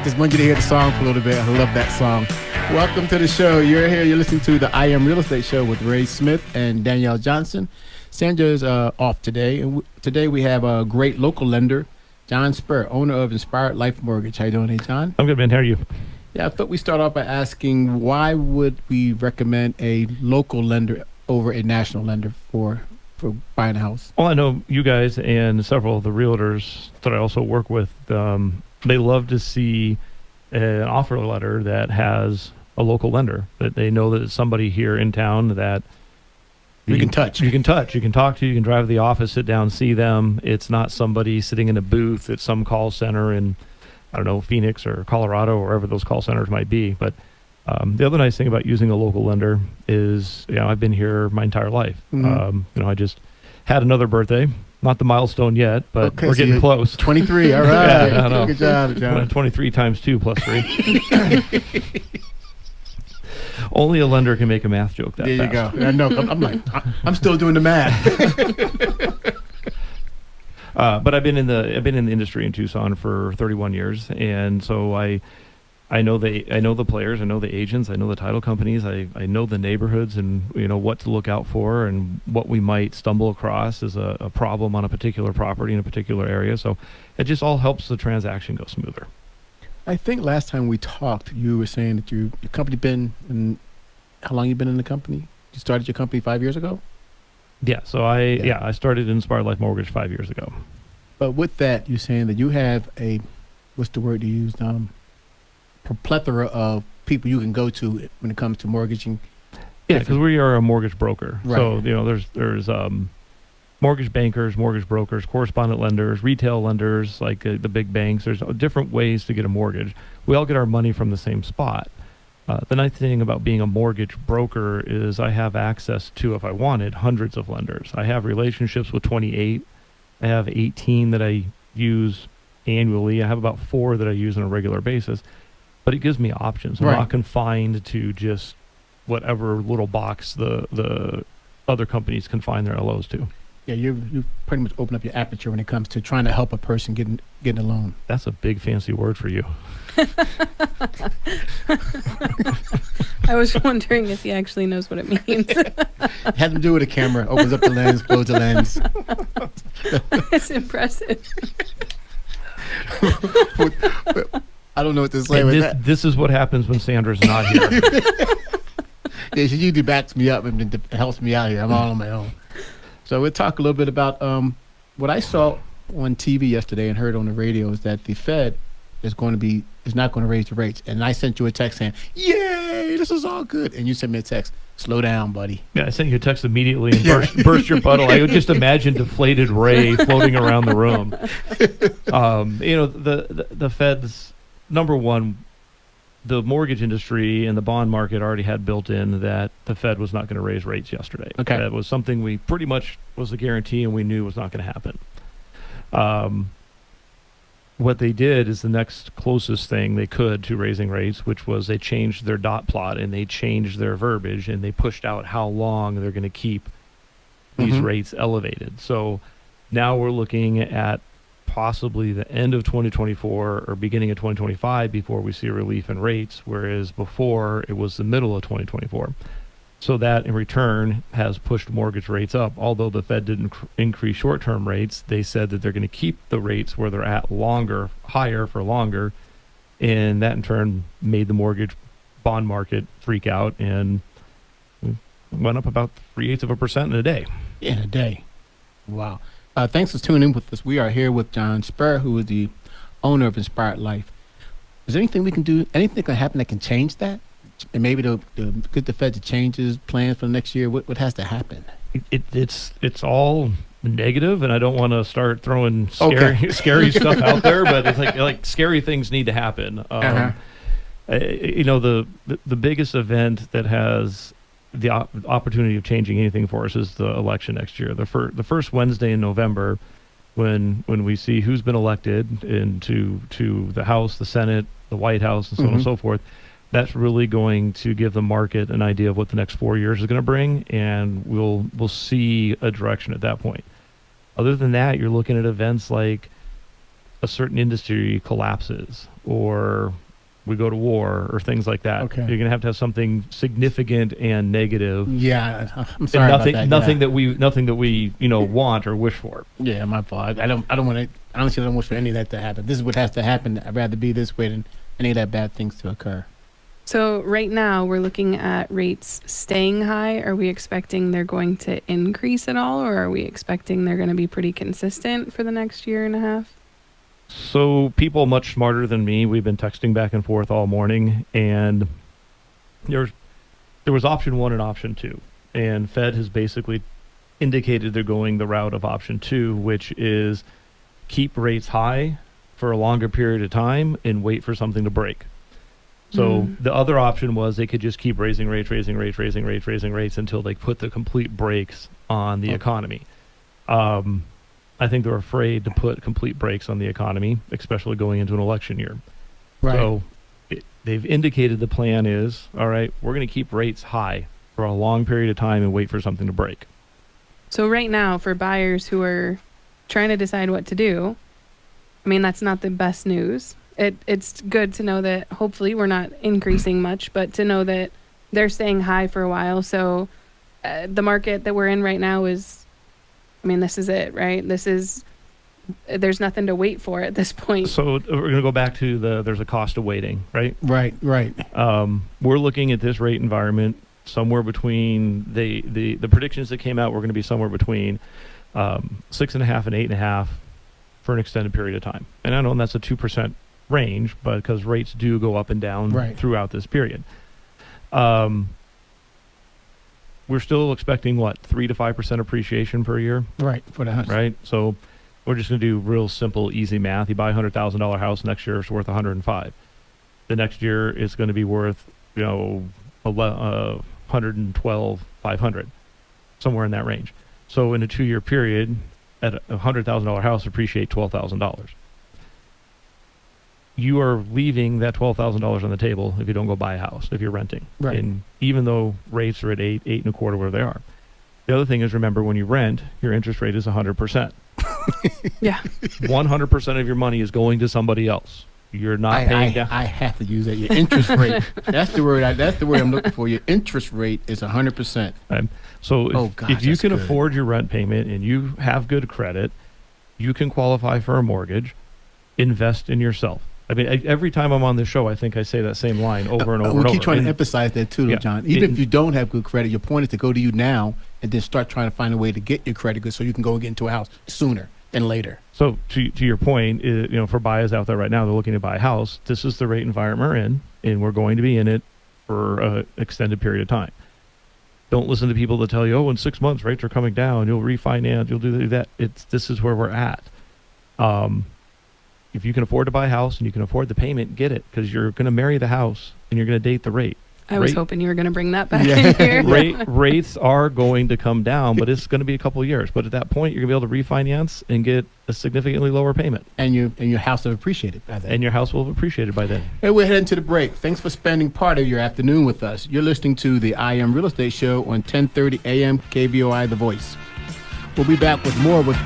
Just want you to hear the song for a little bit. I love that song. Welcome to the show. You're listening to the I Am Real Estate Show with Ray Smith and Danielle Johnson. Sandra is off today, and today we have a great local lender, John Spurr, owner of Inspired Life Mortgage. How you doing, hey, John? I'm good, man. How are you? Yeah, I thought we start off by asking, why would we recommend a local lender over a national lender for buying a house? Well, I know you guys and several of the realtors that I also work with, they love to see an offer letter that has a local lender, that they know that it's somebody here in town that you can touch. You can talk to, you can drive to the office, sit down, see them. It's not somebody sitting in a booth at some call center in, I don't know, Phoenix or Colorado or wherever those call centers might be. But the other nice thing about using a local lender is, I've been here my entire life. Mm-hmm. I just had another birthday. Not the milestone yet, but okay, we're getting close. 23, all right. Yeah, I know. Good job, John. 23 times 2 plus 3. Only a lender can make a math joke that fast. There you go. I know. I'm still doing the math. But I've been in the industry in Tucson for 31 years, and so I know the players, I know the agents, I know the title companies, I know the neighborhoods, and what to look out for and what we might stumble across as a problem on a particular property in a particular area. So it just all helps the transaction go smoother. I think last time we talked, you were saying that your company how long you been in the company? You started your company 5 years ago? Yeah. So I started Inspired Life Mortgage 5 years ago. But with that, you're saying that you have what's the word you used? Plethora of people you can go to when it comes to mortgaging. Yeah, because we are a mortgage broker. Right. So there's mortgage bankers, mortgage brokers, correspondent lenders, retail lenders, like the big banks. There's different ways to get a mortgage. We all get our money from the same spot. The nice thing about being a mortgage broker is I have access to, if I wanted, hundreds of lenders. I have relationships with 28. I have 18 that I use annually. I have about 4 that I use on a regular basis. But it gives me options. I'm not confined to just whatever little box the other companies confine their LOs to. Yeah, you pretty much open up your aperture when it comes to trying to help a person getting a loan. That's a big fancy word for you. I was wondering if he actually knows what it means. It has to do with the camera. Opens up the lens, closes the lens. It's impressive. I don't know what to say with that. This is what happens when Sandra's not here. Yeah, she usually backs me up and helps me out here. I'm all on my own. So we'll talk a little bit about what I saw on TV yesterday and heard on the radio is that the Fed is not going to raise the rates. And I sent you a text saying, "Yay, this is all good." And you sent me a text, "Slow down, buddy." Yeah, I sent you a text immediately and burst your bubble. I would just imagine deflated Ray floating around the room. The Fed's number one. The mortgage industry and the bond market already had built in that the Fed was not going to raise rates yesterday. Okay. That was something we pretty much was a guarantee and we knew was not going to happen. What they did is the next closest thing they could to raising rates, which was they changed their dot plot and they changed their verbiage and they pushed out how long they're going to keep these rates elevated. So now we're looking at possibly the end of 2024 or beginning of 2025 before we see a relief in rates, whereas before it was the middle of 2024. So that in return has pushed mortgage rates up. Although the Fed didn't increase short-term rates, they said that they're going to keep the rates where they're at higher for longer, and that in turn made the mortgage bond market freak out and went up about 0.3% in a day. In a day. Wow. Thanks for tuning in with us. We are here with John Spurr, who is the owner of Inspired Life. Is there anything we can do, anything that can happen that can change that? And maybe to get the Fed to change his plans for the next year? What has to happen? It's all negative, and I don't want to start throwing scary stuff out there, but it's like scary things need to happen. The biggest event that has the opportunity of changing anything for us is the election next year. The first Wednesday in November, when we see who's been elected into the House, the Senate, the White House, and so on and so forth, that's really going to give the market an idea of what the next 4 years is going to bring, and we'll see a direction at that point. Other than that, you're looking at events like a certain industry collapses or we go to war or things like that. Okay. You're going to have something significant and negative. Yeah, I'm sorry and nothing, about that. Nothing that we want or wish for. Yeah, my fault. I don't want to. Honestly, I don't wish for any of that to happen. This is what has to happen. I'd rather be this way than any of that bad things to occur. So right now we're looking at rates staying high. Are we expecting they're going to increase at all, or are we expecting they're going to be pretty consistent for the next year and a half? So people much smarter than me, we've been texting back and forth all morning, and there was option 1 and option 2, and Fed has basically indicated they're going the route of option 2, which is keep rates high for a longer period of time and wait for something to break. So the other option was they could just keep raising rates until they put the complete brakes on the economy. I think they're afraid to put complete brakes on the economy, especially going into an election year. Right. So they've indicated the plan is, all right, we're going to keep rates high for a long period of time and wait for something to break. So right now, for buyers who are trying to decide what to do, I mean, that's not the best news. It's good to know that hopefully we're not increasing much, but to know that they're staying high for a while. So the market that we're in right now is, I mean, this is it, right? There's nothing to wait for at this point. So we're going to go back to there's a cost of waiting, right? Right. We're looking at this rate environment somewhere between the predictions that came out were going to be somewhere between 6.5 and 8.5 for an extended period of time. And I know that's a 2% range, but because rates do go up and down throughout this period. We're still expecting 3 to 5% appreciation per year. Right, for the house. Right. So we're just going to do real simple, easy math. You buy a $100,000 house next year, it's worth 105. The next year it's going to be worth 112,500, somewhere in that range. So in a 2-year period, at a $100,000 house, appreciate $12,000. You are leaving that $12,000 on the table if you don't go buy a house, if you're renting. Right. And even though rates are at 8.25, where they are. The other thing is, remember, when you rent, your interest rate is 100%. Yeah. 100% of your money is going to somebody else. You're not paying down. I have to use that. Your interest rate. That's the word I'm looking for. Your interest rate is 100%. So if you can afford your rent payment and you have good credit, you can qualify for a mortgage. Invest in yourself. I mean, every time I'm on this show, I think I say that same line over and over and over. We keep trying to emphasize that too, John. Even if you don't have good credit, your point is to go to you now and then start trying to find a way to get your credit good so you can go and get into a house sooner than later. So to your point, for buyers out there right now, they're looking to buy a house. This is the rate environment we're in, and we're going to be in it for an extended period of time. Don't listen to people that tell you, in 6 months rates are coming down, you'll refinance, you'll do that. This is where we're at. If you can afford to buy a house and you can afford the payment, get it, because you're going to marry the house and you're going to date the rate. I was hoping you were going to bring that back in here. Rates are going to come down, but it's going to be a couple of years. But at that point, you're going to be able to refinance and get a significantly lower payment. And your house will appreciate it by then. And your house will have appreciated by then. Hey, we're heading to the break. Thanks for spending part of your afternoon with us. You're listening to the I Am Real Estate Show on 1030 AM KVOI The Voice. We'll be back with more with